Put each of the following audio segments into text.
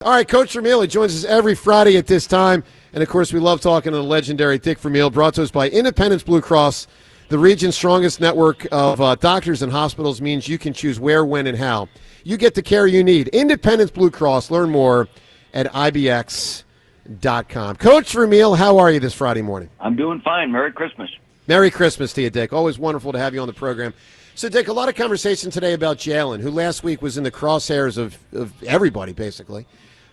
All right, Coach Vermeil, he joins us every Friday at this time. And, of course, we love talking to the legendary Dick Vermeil, brought to us by Independence Blue Cross. The region's strongest network of doctors and hospitals means you can choose where, when, and how. You get the care you need. Independence Blue Cross. Learn more at ibx.com. Coach Vermeil, how are you this Friday morning? I'm doing fine. Merry Christmas. Merry Christmas to you, Dick. Always wonderful to have you on the program. So, Dick, a lot of conversation today about Jalen, who last week was in the crosshairs of everybody, basically.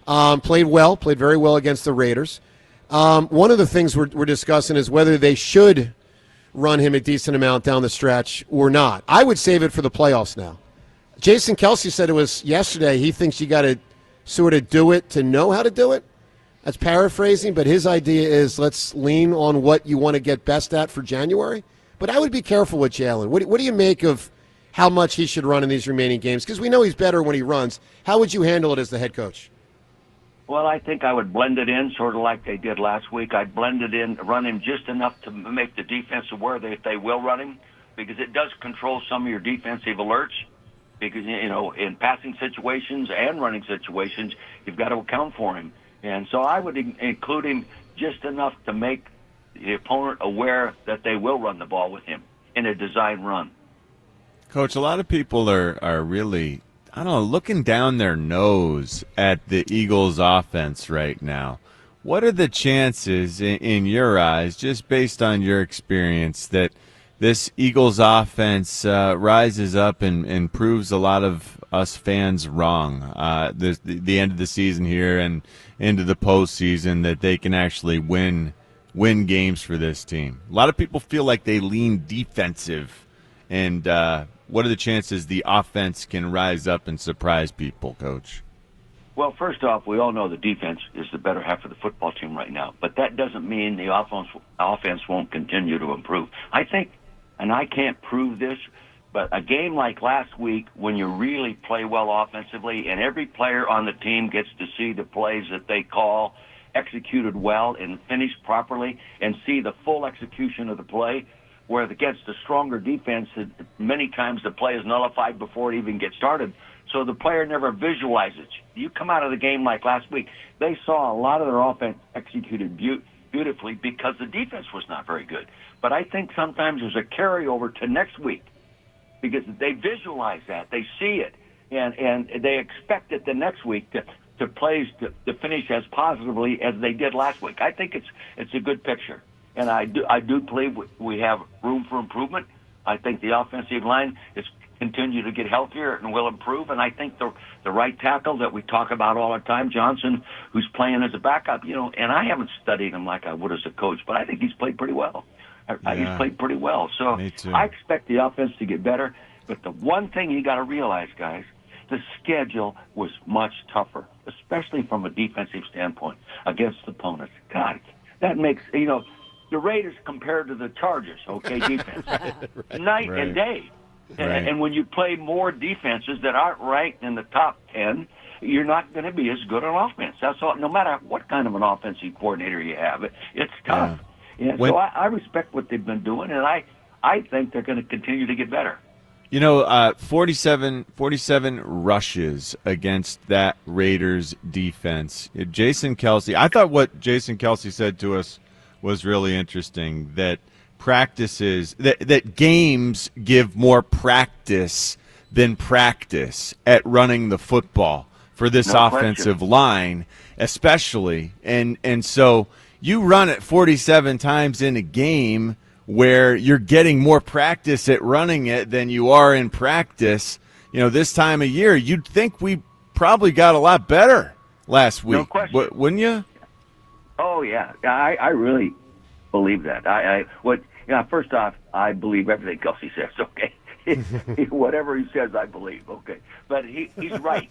Played very well against the Raiders. One of the things we're discussing is whether they should run him a decent amount down the stretch or not. I would save it for the playoffs now. Jason Kelsey said to us yesterday he thinks you got to sort of do it to know how to do it. That's paraphrasing, but his idea is let's lean on what you want to get best at for January. But I would be careful with Jalen. What do you make of how much he should run in these remaining games? Because we know he's better when he runs. How would you handle it as the head coach? Well, I think I would blend it in sort of like they did last week. I'd blend it in, run him just enough to make the defense aware that they will run him, because it does control some of your defensive alerts. Because, you know, in passing situations and running situations, you've got to account for him. And so I would include him just enough to make the opponent aware that they will run the ball with him in a design run. Coach, a lot of people are really, I don't know, looking down their nose at the Eagles' offense right now. What are the chances, in your eyes, just based on your experience, that this Eagles offense rises up and proves a lot of us fans wrong the end of the season here and into the postseason, that they can actually win games for this team? A lot of people feel like they lean defensive, and what are the chances the offense can rise up and surprise people, Coach? Well, first off, we all know the defense is the better half of the football team right now, but that doesn't mean the offense won't continue to improve. I think, and I can't prove this, but a game like last week, when you really play well offensively and every player on the team gets to see the plays that they call executed well and finished properly and see the full execution of the play, where against a stronger defense, many times the play is nullified before it even gets started, so the player never visualizes. You come out of the game like last week, they saw a lot of their offense executed beautifully because the defense was not very good. But I think sometimes there's a carryover to next week because they visualize that, they see it, and they expect it the next week to plays to finish as positively as they did last week. I think it's a good picture. And I do believe we have room for improvement. I think the offensive line is continue to get healthier and will improve. And I think the right tackle that we talk about all the time, Johnson, who's playing as a backup, you know, and I haven't studied him like I would as a coach, but I think he's played pretty well. He's played pretty well. So I expect the offense to get better. But the one thing you got to realize, guys, the schedule was much tougher, especially from a defensive standpoint against opponents. God, that makes, you know, the Raiders compared to the Chargers, okay, defense, night and day. And when you play more defenses that aren't ranked in the top 10, you're not going to be as good on offense. That's all. No matter what kind of an offensive coordinator you have, it's tough. Yeah. So I respect what they've been doing, and I think they're going to continue to get better. You know, 47 rushes against that Raiders defense. Jason Kelsey, I thought what Jason Kelsey said to us was really interesting, that practices, that games give more practice than practice at running the football for this offensive line, especially. And so you run it 47 times in a game where you're getting more practice at running it than you are in practice. You know, this time of year, you'd think we probably got a lot better last week. No question. Wouldn't you? Oh, yeah. I really believe that. First off, I believe everything Kelsey says, okay? Whatever he says, I believe, okay? But he's right,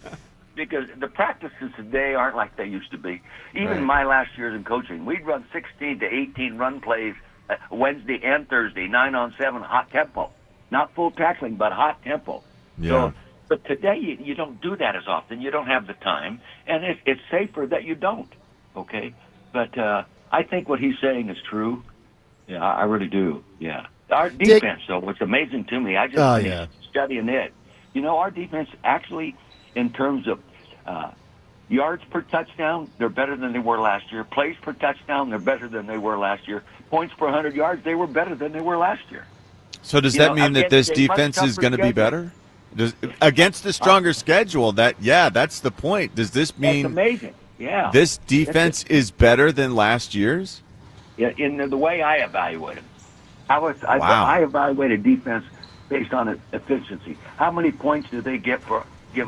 because the practices today aren't like they used to be. Even my last years in coaching, we'd run 16 to 18 run plays Wednesday and Thursday, 9-on-7, hot tempo. Not full tackling, but hot tempo. Yeah. So, but today you don't do that as often. You don't have the time, and it's safer that you don't, okay? But I think what he's saying is true. Yeah, I really do. Yeah. Our defense, though, what's amazing to me, I just finished studying it. You know, our defense actually, in terms of Yards per touchdown, they're better than they were last year. Plays per touchdown, they're better than they were last year. Points per 100 yards, they were better than they were last year. So does that mean that this defense is going to be better? Against the stronger schedule, that's the point. Does this mean that's amazing? Yeah. This defense is better than last year's? Yeah, in the way I evaluate them. I evaluated defense based on efficiency. How many points do they give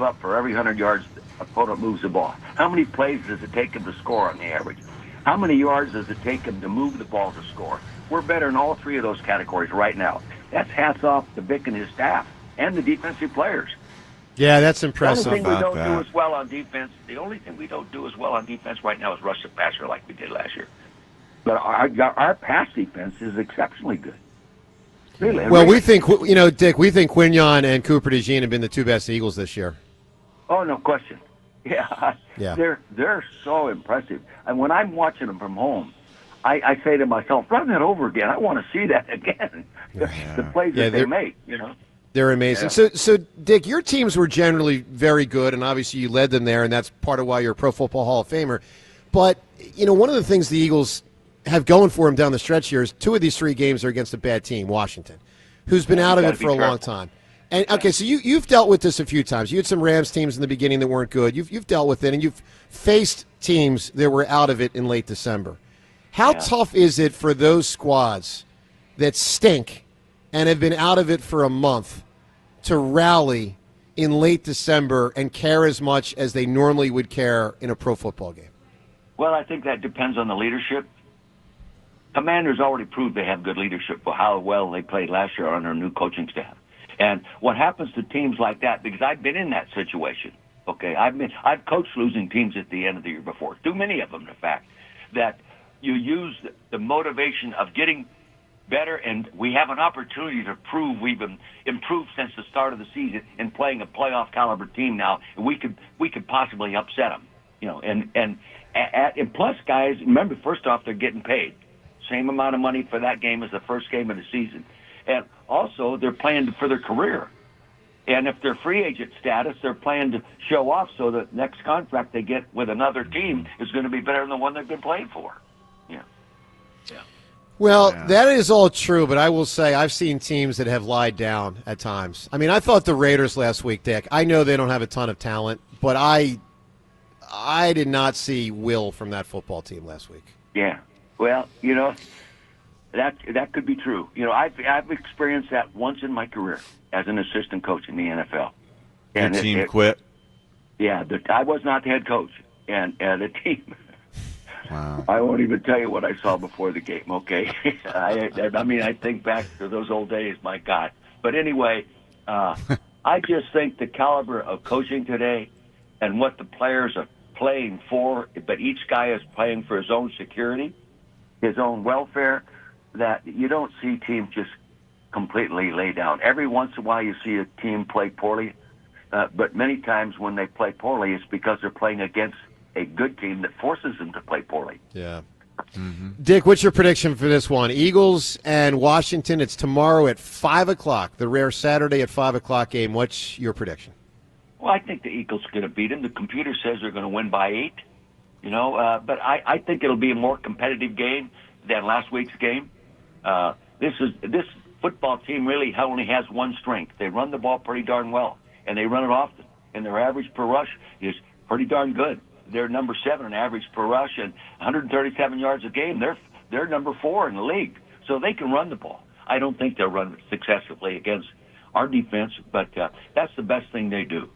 up for every 100 yards the opponent moves the ball? How many plays does it take them to score on the average? How many yards does it take them to move the ball to score? We're better in all three of those categories right now. That's hats off to Vic and his staff and the defensive players. Yeah, that's impressive. The only thing we don't do as well on defense right now is rush the passer like we did last year. But our pass defense is exceptionally good. Really. Well, we think, Dick, Quignon and Cooper DeJean have been the two best Eagles this year. Oh, no question. Yeah. They're so impressive. And when I'm watching them from home, I say to myself, run that over again. I want to see that again. The plays that they make, They're amazing. Yeah. So, Dick, your teams were generally very good, and obviously you led them there, and that's part of why you're a Pro Football Hall of Famer. But, one of the things the Eagles have going for them down the stretch here is two of these three games are against a bad team, Washington, who's been out of it for a long time. And, okay, so you've dealt with this a few times. You had some Rams teams in the beginning that weren't good. You've dealt with it, and you've faced teams that were out of it in late December. How tough is it for those squads that stink and have been out of it for a month to rally in late December and care as much as they normally would care in a pro football game? Well, I think that depends on the leadership. Commanders already proved they have good leadership for how well they played last year under a new coaching staff. And what happens to teams like that, because I've been in that situation, okay? I've coached losing teams at the end of the year before, too many of them, in fact, that you use the motivation of getting better, and we have an opportunity to prove we've improved since the start of the season in playing a playoff caliber team now, and we could possibly upset them, and plus, guys, remember, first off, they're getting paid. Same amount of money for that game as the first game of the season. And also, they're playing for their career. And if they're free agent status, they're playing to show off so the next contract they get with another team is going to be better than the one they've been playing for. Yeah. Well, that is all true, but I will say I've seen teams that have lied down at times. I mean, I thought the Raiders last week, Dick, I know they don't have a ton of talent, but I did not see will from that football team last week. Yeah. Well, that could be true. I've experienced that once in my career as an assistant coach in the NFL. And your team quit? Yeah, I was not the head coach, and the team. Wow. I won't even tell you what I saw before the game. Okay, I think back to those old days. My God. But anyway, I just think the caliber of coaching today, and what the players are playing for, but each guy is playing for his own security, his own welfare, that you don't see teams just completely lay down. Every once in a while you see a team play poorly, but many times when they play poorly, it's because they're playing against a good team that forces them to play poorly. Yeah. Mm-hmm. Dick, what's your prediction for this one? Eagles and Washington, it's tomorrow at 5 o'clock, the rare Saturday at 5 o'clock game. What's your prediction? Well, I think the Eagles are going to beat them. The computer says they're going to win by 8. But I think it'll be a more competitive game than last week's game. This football team really only has one strength. They run the ball pretty darn well, and they run it often. And their average per rush is pretty darn good. They're number 7 in average per rush and 137 yards a game. They're number 4 in the league, so they can run the ball. I don't think they'll run successfully against our defense, but that's the best thing they do.